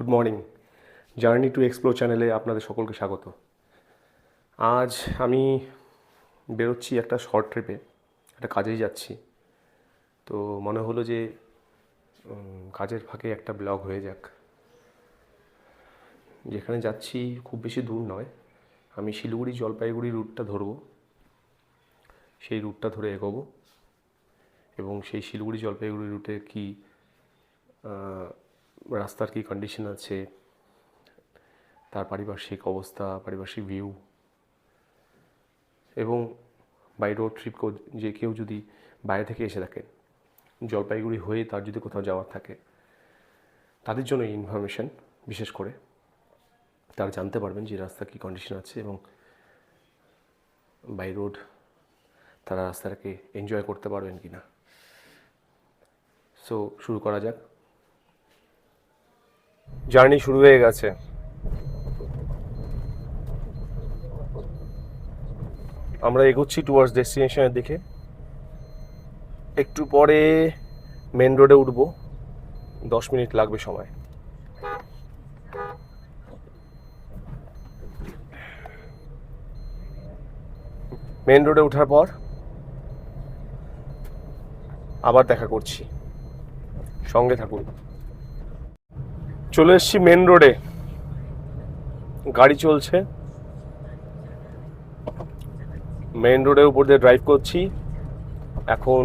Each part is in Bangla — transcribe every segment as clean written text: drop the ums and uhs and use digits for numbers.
Good morning. Journey to explore চ্যানেলে আপনাদের সকলকে স্বাগত। আজ আমি বেরোচ্ছি একটা শর্ট ট্রিপে, একটা কাজেই যাচ্ছি। তো মনে হলো যে কাজের ফাঁকে একটা ব্লগ হয়ে যাক। যেখানে যাচ্ছি খুব বেশি দূর নয়, আমি শিলিগুড়ি জলপাইগুড়ি রুটটা ধরবো, সেই রুটটা ধরে এগোবো এবং সেই শিলিগুড়ি জলপাইগুড়ি রুটে কি রাস্তার কী কন্ডিশন আছে, তার পারিপার্শ্বিক অবস্থা, পারিপার্শ্বিক ভিউ, এবং বাই রোড ট্রিপ যে কেউ যদি বাইরে থেকে এসে থাকেন, জলপাইগুড়ি হয়ে তার যদি কোথাও যাওয়ার থাকে, তাদের জন্য এই ইনফরমেশান বিশেষ করে তারা জানতে পারবেন যে রাস্তার কী কন্ডিশন আছে এবং বাই রোড তারা রাস্তাটাকে এনজয় করতে পারবেন কি না। সো শুরু করা যাক। জার্নি শুরু হয়ে গেছে। আমরা এগোচ্ছি টুয়ার্ডস ডেস্টিনেশনের দিকে। একটু পরে মেন রোডে উঠবো, 10 মিনিট লাগবে সময়। মেন রোডে ওঠার পর আবার দেখা করছি, সঙ্গে থাকুন। চলে এসছি মেন রোডে, গাড়ি চলছে। মেন রোডের উপর দিয়ে ড্রাইভ করছি। এখন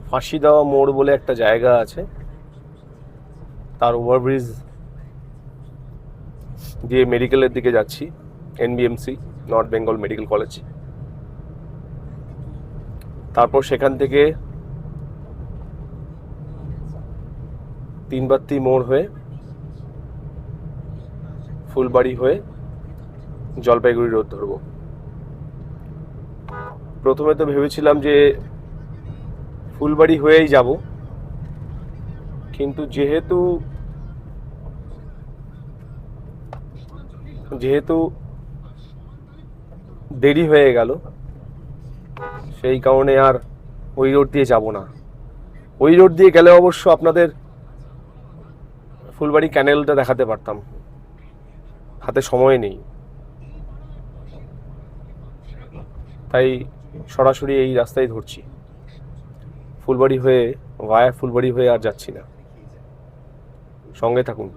ফাঁসি দেওয়া মোড় বলে একটা জায়গা আছে, তার ওভারব্রিজ দিয়ে মেডিকেলের দিকে যাচ্ছি, NBMC, north Bengal medical college. তারপর সেখান থেকে 3 মোড় হয়ে ফুলবাড়ি হয়ে জলপাইগুড়ি রোড ধরবো। প্রথমে তো ভেবেছিলাম যে ফুলবাড়ি হয়েই যাব, কিন্তু যেহেতু দেরি হয়ে গেল, সেই কারণে আর ওই রোড দিয়ে যাব না। ওই রোড দিয়ে গেলে অবশ্য আপনাদের ফুলবাড়ি ক্যানেলটা দেখাতে পারতাম, হাতে সময় নেই, তাই সরাসরি এই রাস্তায় ধরছি। ফুলবাড়ি হয়ে ভায়া ফুলবাড়ি হয়ে আর যাচ্ছি না, সঙ্গে থাকুন।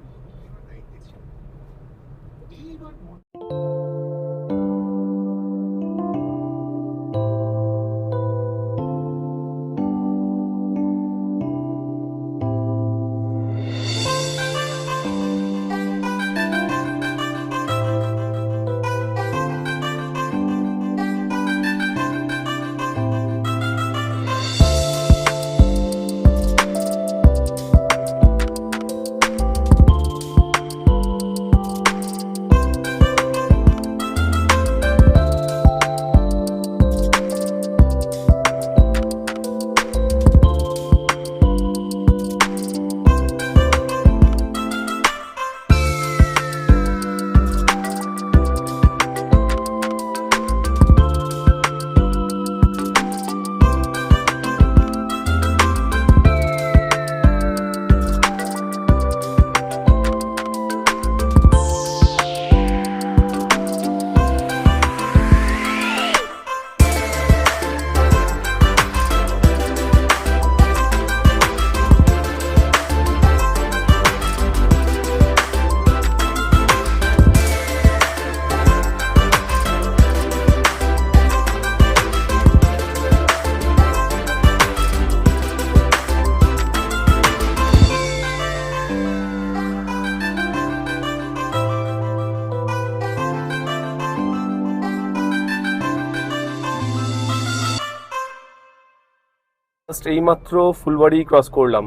এইমাত্র ফুলবাড়ি ক্রস করলাম,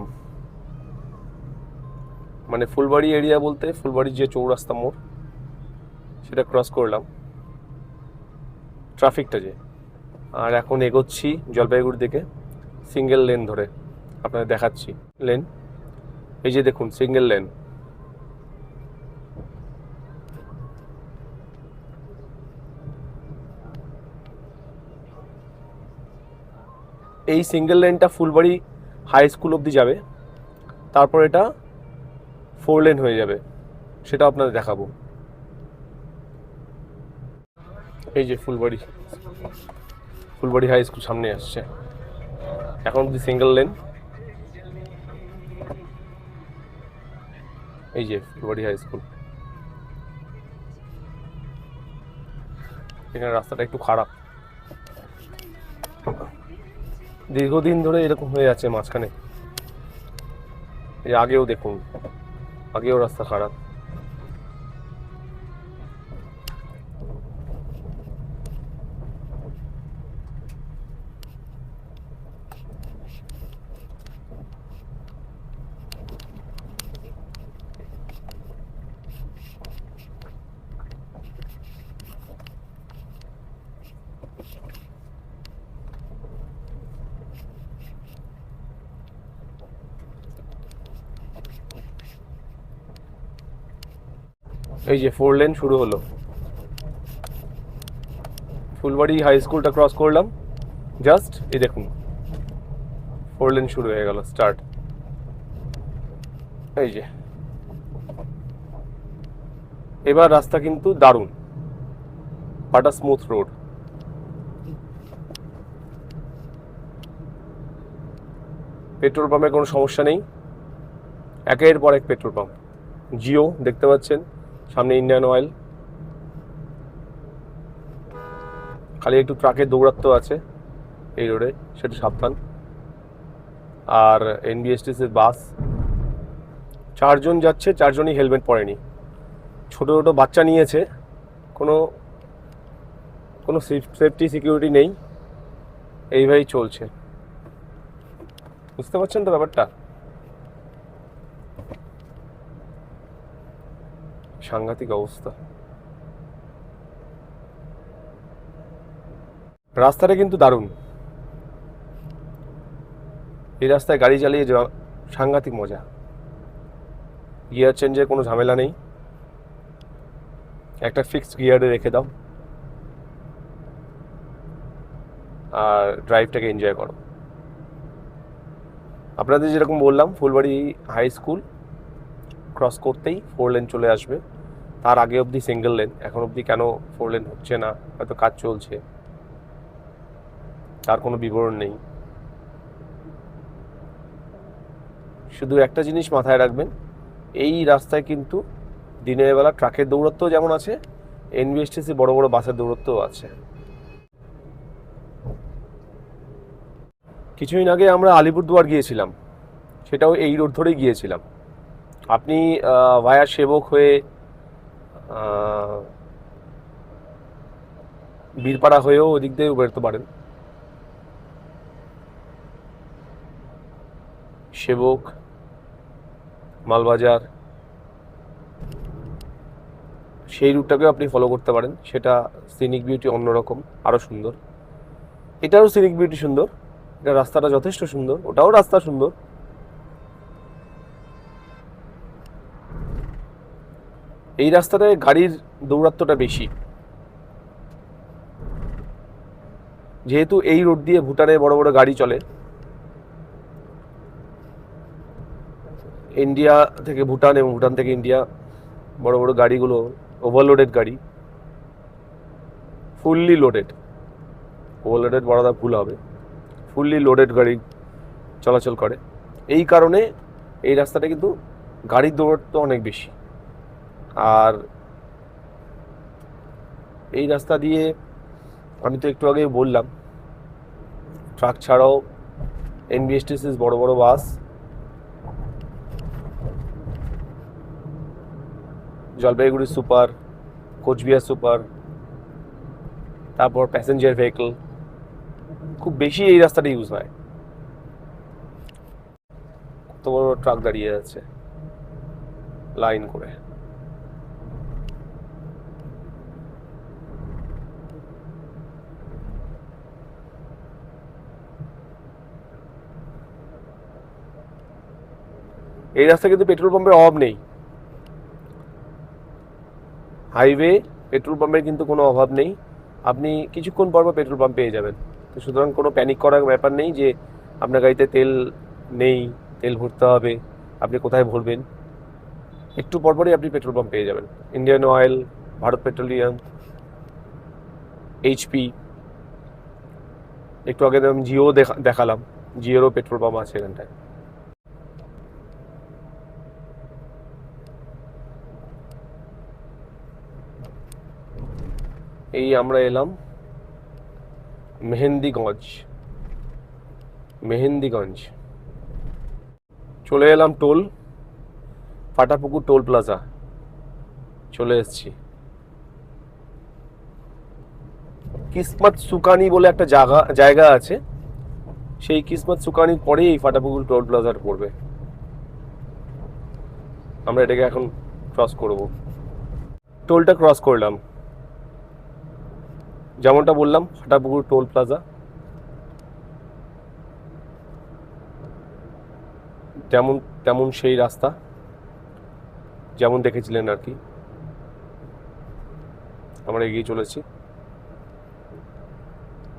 মানে ফুলবাড়ি এরিয়া বলতে ফুলবাড়ির যে চৌরাস্তা মোড় সেটা ক্রস করলাম, ট্রাফিকটা যে। আর এখন এগোচ্ছি জলপাইগুড়ির দিকে সিঙ্গেল লেন ধরে। আপনাদের দেখাচ্ছি লেন, এই যে দেখুন সিঙ্গেল লেন। এই সিঙ্গেল লেনটা ফুলবাড়ি হাই স্কুল অবধি যাবে, তারপর এটা 4 লেন হয়ে যাবে, সেটা আপনাদের দেখাবো। এই যে ফুলবাড়ি হাই স্কুল সামনে আসছে, এখন অব্দি সিঙ্গেল লেন। এই যে ফুলবাড়ি হাই স্কুল, এখানে রাস্তাটা একটু খারাপ, দীর্ঘদিন ধরে এরকম হয়ে যাচ্ছে মাঝখানে। এই আগেও দেখুন, আগেও রাস্তা খারাপ। এই যে 4 লেন শুরু হলো, ফুলবাড়ি হাই স্কুলটা ক্রস করলাম জাস্ট, এই দেখুন 4 লেন শুরু হয়ে গেল, স্টার্ট। এই যে এবার রাস্তা কিন্তু দারুণ, বাট স্মুথ রোড। পেট্রোল পাম্পের কোনো সমস্যা নেই, একের পর এক পেট্রোল পাম্প। জিও দেখতে পাচ্ছেন, সামনে ইন্ডিয়ান অয়েল। খালি একটু ট্রাকের দৌরাত্ম্য আছে এই রোডে, সেটা সাবধান। আর এনবিএসটিসির বাস, 4 জন যাচ্ছে, 4 জনই হেলমেট পরেনি। ছোটো ছোটো বাচ্চা নিয়েছে, কোনো সেফটি সিকিউরিটি নেই, এইভাবেই চলছে। বুঝতে পারছেন তো ব্যাপারটা? সাংঘাতিক অবস্থা। রাস্তাটা কিন্তু দারুণ, এই রাস্তায় গাড়ি চালিয়ে সাংঘাতিক মজা। গিয়ার চেঞ্জের কোনো ঝামেলা নেই, একটা ফিক্সড গিয়ারে রেখে দাও আর ড্রাইভটাকে এনজয় করো। আপনাদের যেরকম বললাম, ফুলবাড়ি হাই স্কুল ক্রস করতেই 4 লেন চলে আসবে। তার আগে অবধি সিঙ্গেল লেন, এখন অবধি কেন 4 লেন হচ্ছে না, হয়তো কাজ চলছে, তার কোনো বিবরণ নেই। শুধু একটা জিনিস মাথায় রাখবেন, এই রাস্তায় কিন্তু দিনের বেলা ট্রাকের দৌরত্ব যেমন আছে, এনবিএসটিসি বড় বড় বাসের দৌরত্বও আছে। কিছুদিন আগে আমরা আলিপুরদুয়ার গিয়েছিলাম, সেটাও এই রোড ধরেই গিয়েছিলাম। আপনি ভায়া সেবক হয়ে বীরপাড়া হয়েও ওদিক দিয়ে বেরোতে পারেন। সেবক, মালবাজার, সেই রুটটাকেও আপনি ফলো করতে পারেন। সেটা সিনিক বিউটি অন্যরকম, আরও সুন্দর। এটারও সিনিক বিউটি সুন্দর, এটা রাস্তাটা যথেষ্ট সুন্দর, ওটাও রাস্তা সুন্দর। এই রাস্তাটায় গাড়ির দৌরাত্ম্যটা বেশি, যেহেতু এই রোড দিয়ে ভুটানে বড় বড় গাড়ি চলে। ইন্ডিয়া থেকে ভুটান এবং ভুটান থেকে ইন্ডিয়া, বড় বড় গাড়িগুলো ওভারলোডেড গাড়ি, ফুললি লোডেড, ওভারলোডেড বড়দা ভুল হবে, ফুললি লোডেড গাড়ি চলাচল করে। এই কারণে এই রাস্তাটা কিন্তু গাড়ির দৌরাত্ম্য অনেক বেশি। আর এই রাস্তা দিয়ে আমি তো একটু আগেই বললাম, ট্রাক ছাড়াও এনবিএসটিসির বড় বড় বাস, জলপাইগুড়ি সুপার, কোচবিহার সুপার, তারপর প্যাসেঞ্জার ভেহিকল খুব বেশি এই রাস্তাটা ইউজ হয়। কত বড় ট্রাক দাঁড়িয়ে আছে লাইন করে। এই রাস্তায় কিন্তু পেট্রোল পাম্পের অভাব নেই, হাইওয়ে পেট্রোল পাম্পের কিন্তু কোনো অভাব নেই। আপনি কিছুক্ষণ পর পেট্রোল পাম্প পেয়ে যাবেন। তো সুতরাং কোনো প্যানিক করার ব্যাপার নেই যে আপনার গাড়িতে তেল নেই, তেল ভরতে হবে, আপনি কোথায় ভরবেন। একটু পরপরই আপনি পেট্রোল পাম্প পেয়ে যাবেন। Indian oil, Bharat petroleum, HP, একটু আগে আমি জিও দেখালাম, জিওরও পেট্রোল পাম্প আছে এখানটায়। এই আমরা এলাম মেহেন্দিগঞ্জ, চলে এলাম টোল, ফাটাপুকুর টোল প্লাজা চলে এসেছি। কিসমত সুকানি বলে একটা জায়গা আছে, সেই কিসমত সুকানির পরেই এই ফাটাপুকুর টোল প্লাজার পড়বে। আমরা এটাকে এখন ক্রস করব। টোলটা ক্রস করলাম, যেমনটা বললাম ফাটাপুকুর টোল প্লাজা, তেমন সেই রাস্তা যেমন দেখেছিলেন আর কি। আমরা এগিয়ে চলেছি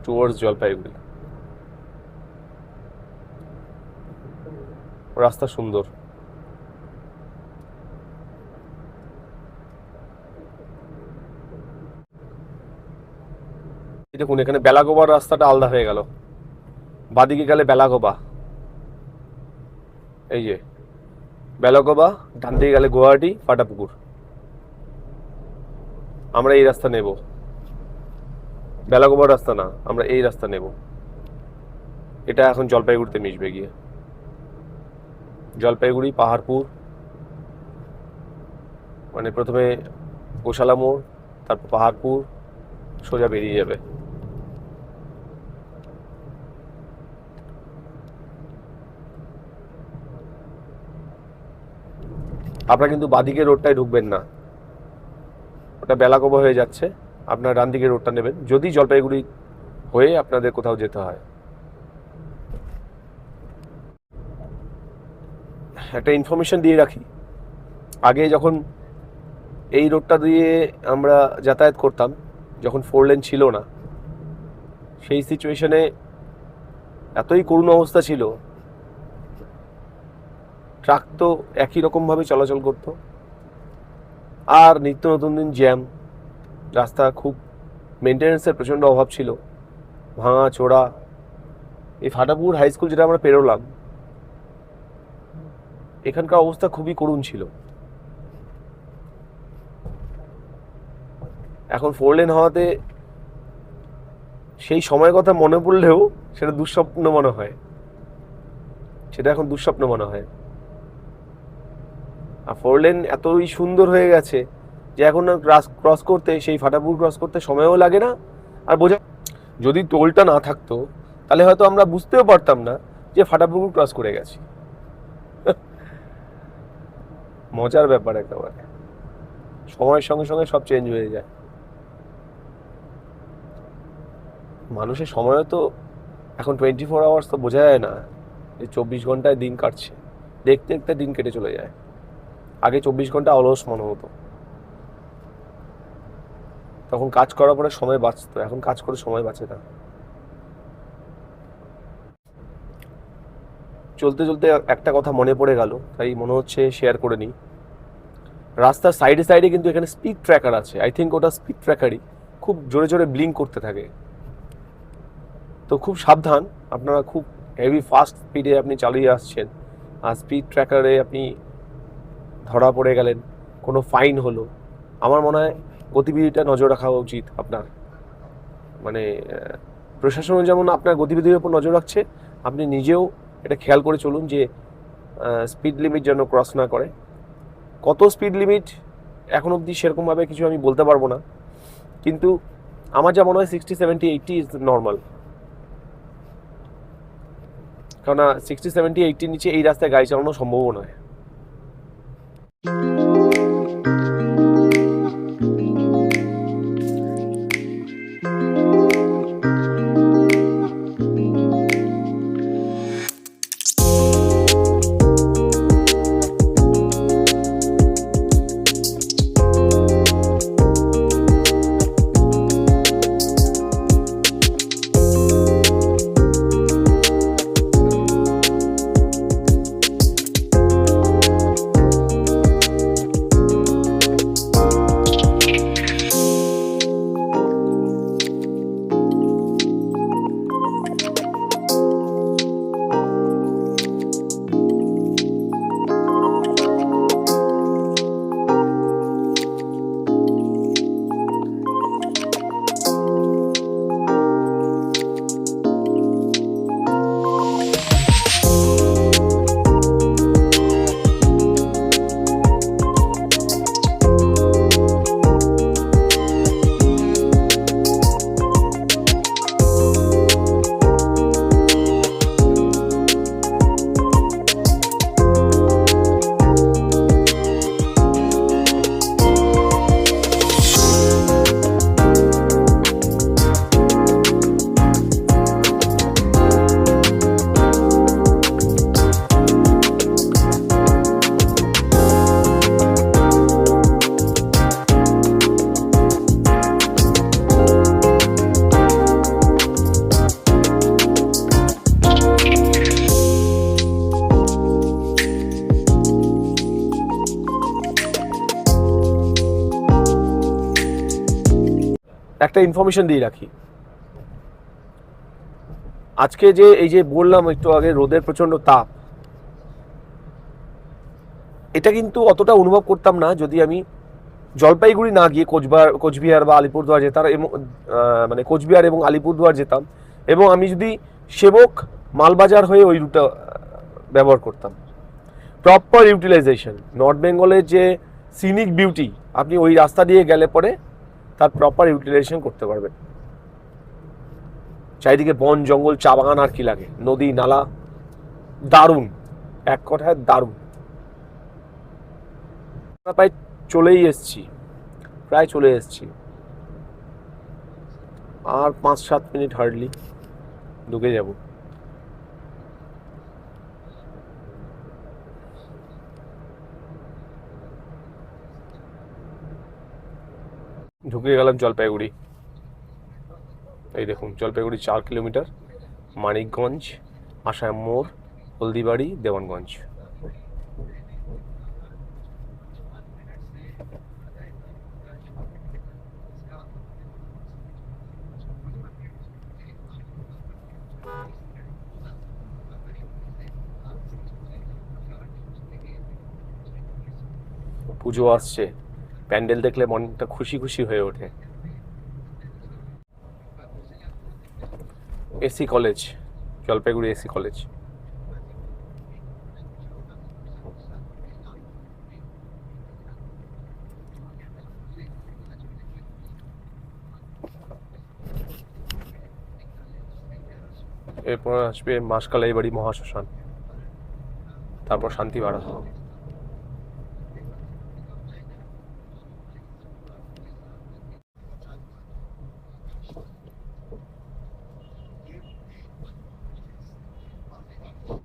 টুয়ার্ডস জলপাইগুড়ি। রাস্তা সুন্দর। দেখুন এখানে বেলাগোবার রাস্তাটা আলাদা হয়ে গেল, বাদিকে গেলে বেলাগোবা, এই যে বেলাগোবা, ডান দিকে গেলে গুয়াহাটি, ফাটাপুকুর। আমরা এই রাস্তা নেব, বেলাগোবার রাস্তা না, আমরা এই রাস্তা নেব। এটা এখন জলপাইগুড়িতে মিশবে গিয়ে। জলপাইগুড়ি, পাহাড়পুর, মানে প্রথমে গোশালা মোড়, তারপর পাহাড়পুর, সোজা বেরিয়ে যাবে। আপনারা কিন্তু বাদিকে রোডটায় ঢুকবেন না, ওটা বেলাগোবা হয়ে যাচ্ছে। আপনার ডান দিকে রোডটা নেবেন যদি জলপাইগুড়ি হয়ে আপনাদের কোথাও যেতে হয়। একটা ইনফরমেশন দিয়ে রাখি, আগে যখন এই রোডটা দিয়ে আমরা যাতায়াত করতাম, যখন 4 লেন ছিল না, সেই সিচুয়েশনে এতই করুণ অবস্থা ছিল, ট্রাক তো একই রকমভাবে চলাচল করত, আর নিত্য নতুন দিন জ্যাম, রাস্তা খুব মেনটেন্যান্সের প্রচণ্ড অভাব ছিল, ভাঙা চোরা। এই ফাটাপুকুর হাই স্কুল যেটা আমরা পেরোলাম, এখানকার অবস্থা খুবই করুণ ছিল। এখন 4 লেন হওয়াতে সেই সময়ের কথা মনে পড়লেও সেটা দুঃস্বপ্ন মনে হয়, সেটা এখন দুঃস্বপ্ন মনে হয়। আর 4 লেন এতই সুন্দর হয়ে গেছে যে এখন ক্রস করতে, সেই ফাটাপুকুর ক্রস করতে সময়ও লাগে না। আর যদি টোলটা না থাকতো তাহলে হয়তো আমরা বুঝতেও পারতাম না যে ফাটাপুকুর ক্রস করে গেছি। মজার ব্যাপার একেবারে, সময়ের সঙ্গে সঙ্গে সব চেঞ্জ হয়ে যায়। মানুষের সময়ও তো এখন 24 আওয়ার্স তো বোঝা যায় না যে 24 ঘন্টায় দিন কাটছে, দেখতে দেখতে দিন কেটে চলে যায়। আগে 24 ঘন্টা অলস মনে হতো, তখন কাজ করার পরে সময় বাঁচত, এখন কাজ করে সময় বাঁচে না। চলতে চলতে একটা কথা মনে পড়ে গেল, তাই মনে হচ্ছে শেয়ার করে নিই। রাস্তার সাইডে সাইডে কিন্তু এখানে স্পিড ট্র্যাকার আছে, আই থিঙ্ক ওটা স্পিড ট্র্যাকারই, খুব জোরে জোরে ব্লিঙ্ক করতে থাকে। তো খুব সাবধান, আপনারা খুব হেভি ফাস্ট স্পিডে আপনি চালিয়ে আসছেন, আর স্পিড ট্র্যাকারে আপনি ধরা পড়ে গেলেন, কোনো ফাইন হলো, আমার মনে হয় গতিবিধিটা নজর রাখা উচিত আপনার। মানে প্রশাসন যেমন আপনার গতিবিধির উপর নজর রাখছে, আপনি নিজেও এটা খেয়াল করে চলুন যে স্পিড লিমিট যেন ক্রস না করে। কত স্পিড লিমিট এখন অবধি সেরকমভাবে কিছু আমি বলতে পারবো না, কিন্তু আমার যা মনে হয় 60, 70, 80 ইজ নর্মাল। কারণ 60, 70, 80 নিচে এই রাস্তায় গাড়ি চালানো সম্ভবও নয়। একটা ইনফরমেশন দিয়ে রাখি, আজকে যে এই যে বললাম একটু আগে রোদের প্রচণ্ড তাপ, এটা কিন্তু অতটা অনুভব করতাম না যদি আমি জলপাইগুড়ি না গিয়ে কোচবিহার বা আলিপুরদুয়ার যেতাম, মানে কোচবিহার এবং আলিপুরদুয়ার যেতাম, এবং আমি যদি সেবক মালবাজার হয়ে ওই রুটটা ব্যবহার করতাম। প্রপার ইউটিলাইজেশন, নর্থ বেঙ্গলের যে সিনিক বিউটি, আপনি ওই রাস্তা দিয়ে গেলে পরে তার প্রপার ইউটিলাইজেশন করতে পারবেন। চারিদিকে বন জঙ্গল, চা বাগান, আর কি লাগে, নদী নালা, দারুণ, এক কথায় দারুণ। প্রায় চলেই এসছি, প্রায় চলে এসছি, আর 5-7 মিনিট হার্ডলি ঢুকে যাব। ঢুকে গেলাম জলপাইগুড়ি। এই দেখুন জলপাইগুড়ি 4 কিলোমিটার, মানিকগঞ্জ, আসাম মোড়, হলদিবাড়ি, দেওয়ানগঞ্জ। পুজো আসছে, প্যান্ডেল দেখলে মনটা খুশি খুশি হয়ে ওঠে। AC college, Jalpaiguri AC college. এরপর আসবে মাসকালাই বাড়ি মহাশ্মশান, তারপর শান্তিবাড়া।